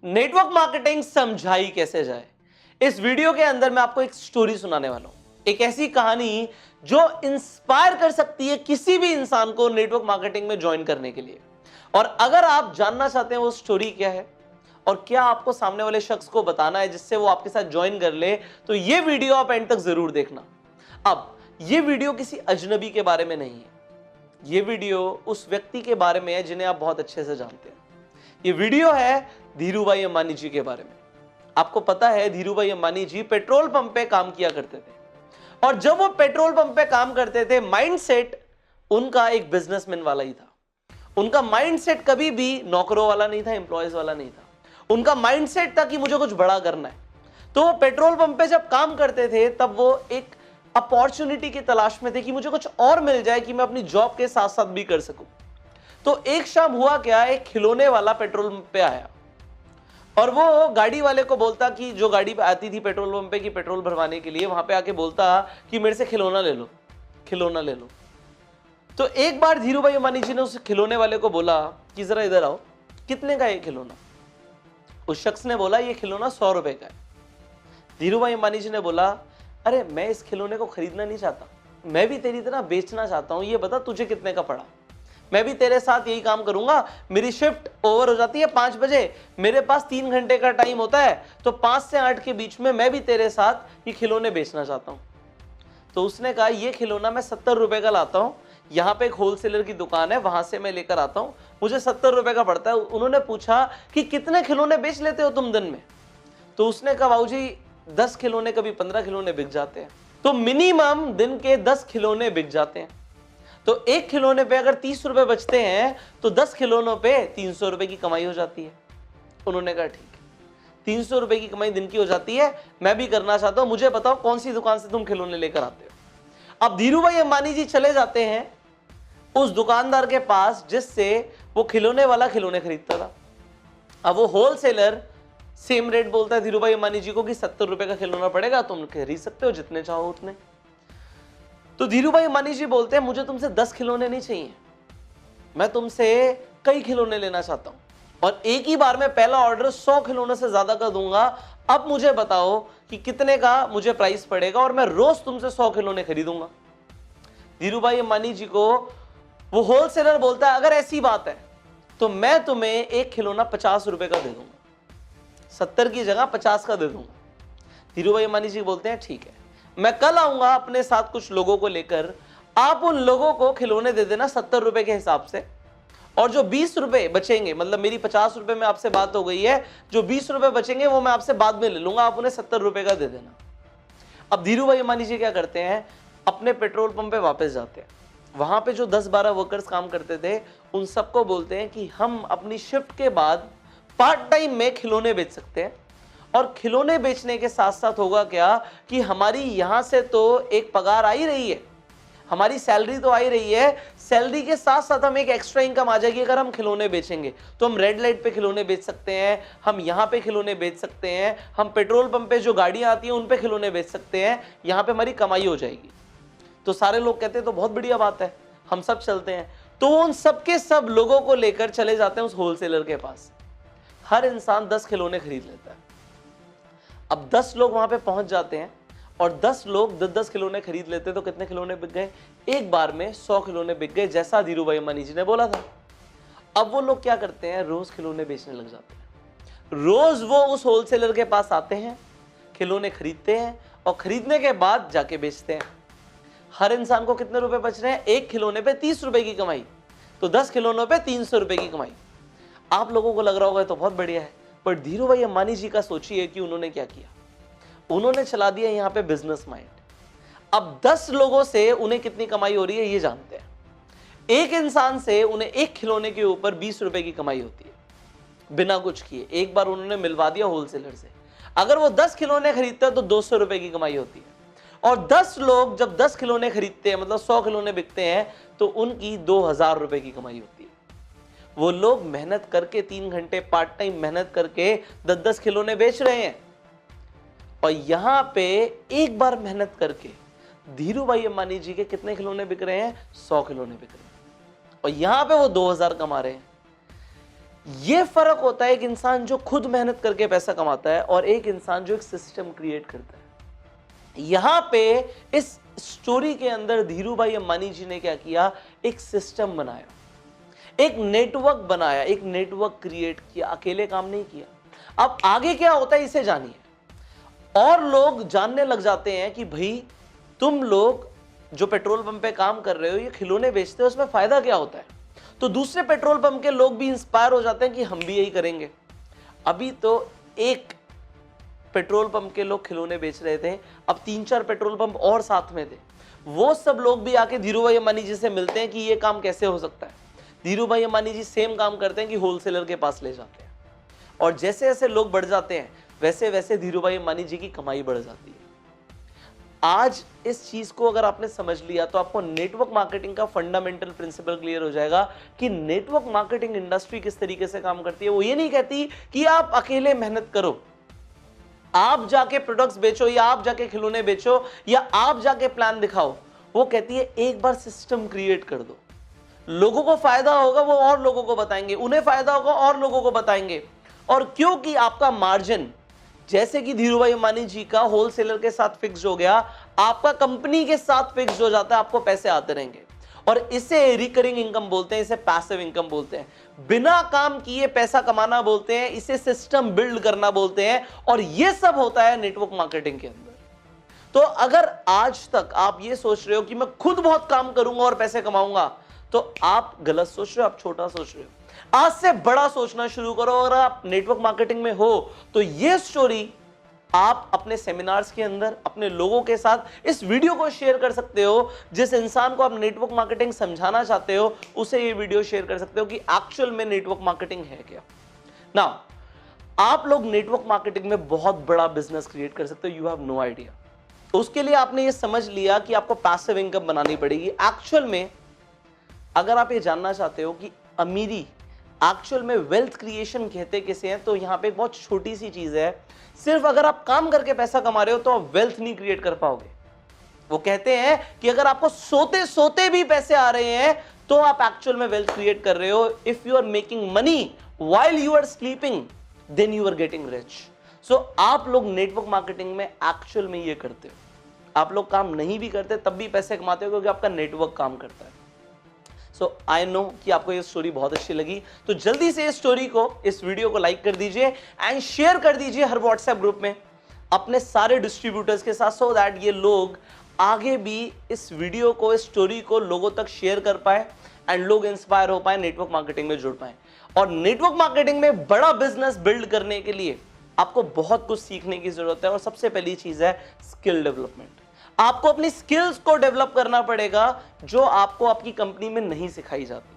Network marketing समझाई कैसे जाए। इस वीडियो के अंदर मैं आपको एक स्टोरी सुनाने वाला हूं, एक ऐसी कहानी जो इंस्पायर कर सकती है किसी भी इंसान को नेटवर्क मार्केटिंग में ज्वाइन करने के लिए। और अगर आप जानना चाहते हैं वो स्टोरी क्या है और क्या आपको सामने वाले शख्स को बताना है जिससे वो आपके साथ ज्वाइन कर ले, तो ये वीडियो आप एंड तक जरूर देखना। अब ये वीडियो किसी अजनबी के बारे में नहीं है, ये वीडियो उस व्यक्ति के बारे में है जिन्हें आप बहुत अच्छे से जानते हैं। ये वीडियो है धीरूभाई अंबानी जी के बारे में। आपको पता है धीरूभाई अंबानी जी पेट्रोल पंप पे काम किया करते थे, और जब वो पेट्रोल पंप पे काम करते थे माइंडसेट उनका एक बिजनेसमैन वाला ही था। उनका माइंडसेट कभी भी नौकरों वाला नहीं था, एम्प्लॉयज वाला नहीं था। उनका माइंडसेट था कि मुझे कुछ बड़ा करना है। तो वो पेट्रोल पंप पे जब काम करते थे तब वो एक अपॉर्चुनिटी की तलाश में थे कि मुझे कुछ और मिल जाए कि मैं अपनी जॉब के साथ साथ भी कर सकूं। तो एक शाम हुआ क्या, एक खिलौने वाला पेट्रोल पंप पे आया और वो गाड़ी वाले को बोलता कि जो गाड़ी पे आती थी पेट्रोल पंप पे की पेट्रोल भरवाने के लिए, वहां पे आके बोलता कि मेरे से खिलौना ले लो, खिलौना ले लो। तो एक बार धीरूभाई अंबानी जी ने उस खिलौने वाले को बोला कि जरा इधर आओ, कितने का ये खिलौना? उस शख्स ने बोला ये खिलौना 100 रुपए का है। धीरूभाई अंबानी जी ने बोला अरे मैं इस खिलौने को खरीदना नहीं चाहता, मैं भी तेरी तरह बेचना चाहता हूं, ये बता तुझे कितने का पड़ा? मैं भी तेरे साथ यही काम करूंगा। मेरी शिफ्ट ओवर हो जाती है 5 बजे, मेरे पास 3 घंटे का टाइम होता है, तो 5 से 8 के बीच में मैं भी तेरे साथ ये खिलौने बेचना चाहता हूं। तो उसने कहा ये खिलौना मैं 70 रुपए का लाता हूं, यहाँ पे एक होलसेलर की दुकान है, वहां से मैं लेकर आता हूं, मुझे 70 रुपए का पड़ता है। उन्होंने पूछा कि कितने खिलौने बेच लेते हो तुम दिन में? तो उसने कहा बाबू जी 10 खिलौने, कभी 15 खिलौने बिक जाते हैं। तो मिनिमम दिन के 10 खिलौने बिक जाते हैं। तो एक खिलौने पे अगर 30 रुपए बचते हैं तो 10 खिलौनों पे 300 रुपए की कमाई हो जाती है। उन्होंने कहा ठीक है, 300 रुपए की कमाई दिन की हो जाती है, मैं भी करना चाहता हूं, मुझे बताओ कौन सी दुकान से तुम खिलौने लेकर आते हो। अब धीरूभाई अंबानी जी चले जाते हैं उस दुकानदार के पास जिससे वो खिलौने वाला खिलौने खरीदता था। अब वो होलसेलर सेम रेट बोलता है धीरूभाई अंबानी जी को कि 70 रुपए का खिलौना पड़ेगा, तुम खरीद सकते हो जितने चाहो उतने। तो धीरूभाई अंबानी जी बोलते हैं मुझे तुमसे 10 खिलौने नहीं चाहिए, मैं तुमसे कई खिलौने लेना चाहता हूं, और एक ही बार में पहला ऑर्डर 100 खिलौने से ज्यादा का दूंगा। अब मुझे बताओ कि कितने का मुझे प्राइस पड़ेगा और मैं रोज तुमसे 100 खिलौने खरीदूंगा। धीरूभाई अंबानी जी को वो होलसेलर बोलता है अगर ऐसी बात है तो मैं तुम्हें एक खिलौना 50 रुपए का दे दूंगा, 70 की जगह 50 का दे दूंगा। धीरूभाई अंबानी जी बोलते हैं ठीक है, मैं कल आऊंगा अपने साथ कुछ लोगों को लेकर, आप उन लोगों को खिलौने दे देना 70 रुपए के हिसाब से, और जो 20 रुपए बचेंगे, मतलब मेरी 50 रुपए में आपसे बात हो गई है, जो 20 रुपए बचेंगे वो मैं आपसे बाद में ले लूंगा, आप उन्हें 70 रुपए का दे देना। अब धीरूभाई अंबानी जी क्या करते हैं, अपने पेट्रोल पंप पे वापस जाते हैं। वहां पे जो 10-12 वर्कर्स काम करते थे उन सबको बोलते हैं कि हम अपनी शिफ्ट के बाद पार्ट टाइम में खिलौने बेच सकते हैं, और खिलौने बेचने के साथ साथ होगा क्या कि हमारी यहां से तो एक पगार आ ही रही है, हमारी सैलरी तो आ ही रही है, सैलरी के साथ साथ हम एक एक्स्ट्रा इनकम आ जाएगी अगर हम खिलौने बेचेंगे। तो हम रेड लाइट पे खिलौने बेच सकते हैं, हम यहाँ पे खिलौने बेच सकते हैं, हम पेट्रोल पंप पे जो गाड़ियां आती हैं उन पे खिलौने बेच सकते हैं, यहाँ पे हमारी कमाई हो जाएगी। तो सारे लोग कहते हैं तो बहुत बढ़िया बात है, हम सब चलते हैं। तो उन सबके सब लोगों को लेकर चले जाते हैं उस होलसेलर के पास। हर इंसान 10 खिलौने खरीद लेता है। अब 10 लोग वहां पे पहुंच जाते हैं और 10 लोग 10-10 खिलौने खरीद लेते, तो कितने खिलौने बिक गए? एक बार में 100 खिलौने बिक गए, जैसा धीरूभाई अंबानी जी ने बोला था। अब वो लोग क्या करते हैं, रोज खिलौने बेचने लग जाते हैं। रोज वो उस होलसेलर के पास आते हैं, खिलौने खरीदते हैं और खरीदने के बाद जाके बेचते हैं। हर इंसान को कितने रुपए बच रहे हैं? एक खिलौने पे 30 रुपए की कमाई, तो 10 खिलौनों पे 300 रुपए की कमाई। आप लोगों को लग रहा होगा तो बहुत बढ़िया है, पर धीरूभाई अंबानी जी का सोचिए कि उन्होंने क्या किया। उन्होंने चला दिया यहाँ पे बिजनेस माइंड। अब 10 लोगों से उन्हें कितनी कमाई हो रही है ये जानते हैं। एक इंसान से उन्हें एक खिलौने के ऊपर 20 रुपए की कमाई होती है बिना कुछ किए। एक बार उन्होंने मिलवा दिया होलसेलर से, अगर वो 10 खिलौने खरीदते हैं तो 200 रुपए की कमाई होती है। और 10 लोग जब 10 खिलौने खरीदते हैं, मतलब 100 खिलौने बिकते हैं, तो उनकी 2000 रुपए की कमाई होती है। वो लोग मेहनत करके 3 घंटे पार्ट टाइम मेहनत करके 10-10 खिलौने बेच रहे हैं, और यहां पे एक बार मेहनत करके धीरूभाई अंबानी जी के कितने खिलौने बिक रहे हैं? 100 खिलौने बिक रहे हैं, और यहां पे वो 2000 कमा रहे हैं। ये फर्क होता है एक इंसान जो खुद मेहनत करके पैसा कमाता है और एक इंसान जो एक सिस्टम क्रिएट करता है। यहां पे इस स्टोरी के अंदर धीरू भाई अंबानी जी ने क्या किया, एक सिस्टम बनाया, एक नेटवर्क बनाया, एक नेटवर्क क्रिएट किया, अकेले काम नहीं किया। अब आगे क्या होता है इसे जानिए। और लोग जानने लग जाते हैं कि भाई तुम लोग जो पेट्रोल पंप पे काम कर रहे हो, ये खिलौने बेचते हो, उसमें फायदा क्या होता है। तो दूसरे पेट्रोल पंप के लोग भी इंस्पायर हो जाते हैं कि हम भी यही करेंगे। अभी तो एक पेट्रोल पंप के लोग खिलौने बेच रहे थे, अब 3-4 पेट्रोल पंप और साथ में थे। वो सब लोग भी आके धीरू भाई अंबानी जी से मिलते हैं कि ये काम कैसे हो सकता है। धीरू भाई अंबानी जी सेम काम करते हैं कि होलसेलर के पास ले जाते हैं, और जैसे जैसे लोग बढ़ जाते हैं वैसे वैसे धीरू भाई अंबानी जी की कमाई बढ़ जाती है। आज इस चीज को अगर आपने समझ लिया तो आपको नेटवर्क मार्केटिंग का फंडामेंटल प्रिंसिपल क्लियर हो जाएगा कि नेटवर्क मार्केटिंग इंडस्ट्री किस तरीके से काम करती है। वो ये नहीं कहती कि आप अकेले मेहनत करो, आप जाके प्रोडक्ट्स बेचो या आप जाके खिलौने बेचो या आप जाके प्लान दिखाओ। वो कहती है एक बार सिस्टम क्रिएट कर दो, लोगों को फायदा होगा वो और लोगों को बताएंगे, उन्हें फायदा होगा और लोगों को बताएंगे। और क्योंकि आपका मार्जिन जैसे कि धीरू भाई अंबानी जी का होलसेलर के साथ फिक्स हो गया, आपका कंपनी के साथ फिक्स हो जाता है, आपको पैसे आते रहेंगे। और इसे रिकरिंग इनकम बोलते हैं, इसे पैसिव इनकम बोलते हैं, बिना काम किए पैसा कमाना बोलते हैं, इसे सिस्टम बिल्ड करना बोलते हैं। और यह सब होता है नेटवर्क मार्केटिंग के अंदर। तो अगर आज तक आप ये सोच रहे हो कि मैं खुद बहुत काम करूंगा और पैसे कमाऊंगा, तो आप गलत सोच रहे हो, आप छोटा सोच रहे हो। आज से बड़ा सोचना शुरू करो। और आप नेटवर्क मार्केटिंग में हो तो ये स्टोरी आप अपने सेमिनार्स के अंदर अपने लोगों के साथ इस वीडियो को शेयर कर सकते हो। जिस इंसान को आप नेटवर्क मार्केटिंग समझाना चाहते हो उसे ये वीडियो शेयर कर सकते हो कि एक्चुअल में नेटवर्क मार्केटिंग है क्या। नाउ आप लोग नेटवर्क मार्केटिंग में बहुत बड़ा बिजनेस क्रिएट कर सकते हो, यू हैव नो आइडिया। तो उसके लिए आपने ये समझ लिया कि आपको पैसिव इनकम बनानी पड़ेगी। एक्चुअल में अगर आप ये जानना चाहते हो कि अमीरी एक्चुअल में वेल्थ क्रिएशन कहते किसे हैं, तो यहां पे एक बहुत छोटी सी चीज है। सिर्फ अगर आप काम करके पैसा कमा रहे हो तो आप वेल्थ नहीं क्रिएट कर पाओगे। वो कहते हैं कि अगर आपको सोते सोते भी पैसे आ रहे हैं तो आप एक्चुअल में वेल्थ क्रिएट कर रहे हो। If you are making money while you are sleeping then you are getting rich. So आप लोग नेटवर्क मार्केटिंग में एक्चुअल में ये करते हो। आप लोग काम नहीं भी करते तब भी पैसे कमाते हो क्योंकि आपका नेटवर्क काम करता है। सो आई नो कि आपको ये स्टोरी बहुत अच्छी लगी, तो जल्दी से इस स्टोरी को, इस वीडियो को लाइक कर दीजिए एंड शेयर कर दीजिए हर व्हाट्सएप ग्रुप में अपने सारे डिस्ट्रीब्यूटर्स के साथ, सो दैट ये लोग आगे भी इस वीडियो को, इस स्टोरी को लोगों तक शेयर कर पाए एंड लोग इंस्पायर हो पाए, नेटवर्क मार्केटिंग में जुड़ पाए। और नेटवर्क मार्केटिंग में बड़ा बिजनेस बिल्ड करने के लिए आपको बहुत कुछ सीखने की जरूरत है। और सबसे पहली चीज है स्किल डेवलपमेंट। आपको अपनी स्किल्स को डेवलप करना पड़ेगा जो आपको आपकी कंपनी में नहीं सिखाई जाती।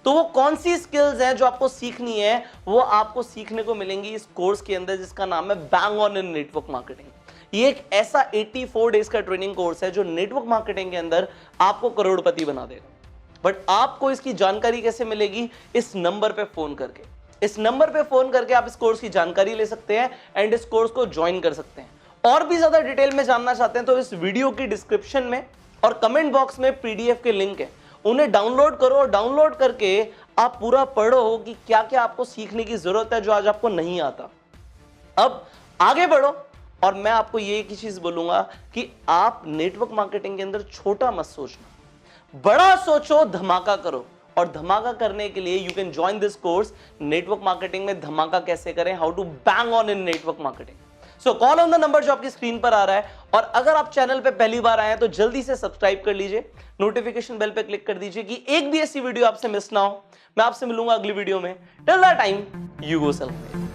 तो वो कौन सी स्किल्स हैं जो आपको सीखनी है, वो आपको सीखने को मिलेंगी इस कोर्स के अंदर जिसका नाम है bang on in network marketing. ये एक ऐसा 84 डेज का ट्रेनिंग कोर्स है जो नेटवर्क मार्केटिंग के अंदर आपको करोड़पति बना देगा। बट आपको इसकी जानकारी कैसे मिलेगी? इस नंबर पे फोन करके। इस नंबर पे फोन करके आप इस कोर्स की जानकारी ले सकते हैं एंड इस कोर्स को ज्वाइन कर सकते हैं। और भी ज्यादा डिटेल में जानना चाहते हैं तो इस वीडियो की डिस्क्रिप्शन में और कमेंट बॉक्स में पीडीएफ के लिंक है, उन्हें डाउनलोड करो और डाउनलोड करके आप पूरा पढ़ो कि क्या क्या आपको सीखने की जरूरत है जो आज आपको नहीं आता। अब आगे बढ़ो और मैं आपको ये एक ही चीज बोलूंगा कि आप नेटवर्क मार्केटिंग के अंदर छोटा मत सोचना, बड़ा सोचो, धमाका करो। और धमाका करने के लिए you can join this course, network marketing में धमाका कैसे करें, how to bang on in network marketing. So call on the number जो आपकी स्क्रीन पर आ रहा है। और अगर आप चैनल पे पहली बार आए हैं तो जल्दी से सब्सक्राइब कर लीजिए, नोटिफिकेशन बेल पे क्लिक कर दीजिए कि एक भी ऐसी वीडियो आपसे मिस ना हो। मैं आपसे मिलूंगा अगली वीडियो में। Till that time, you go self made.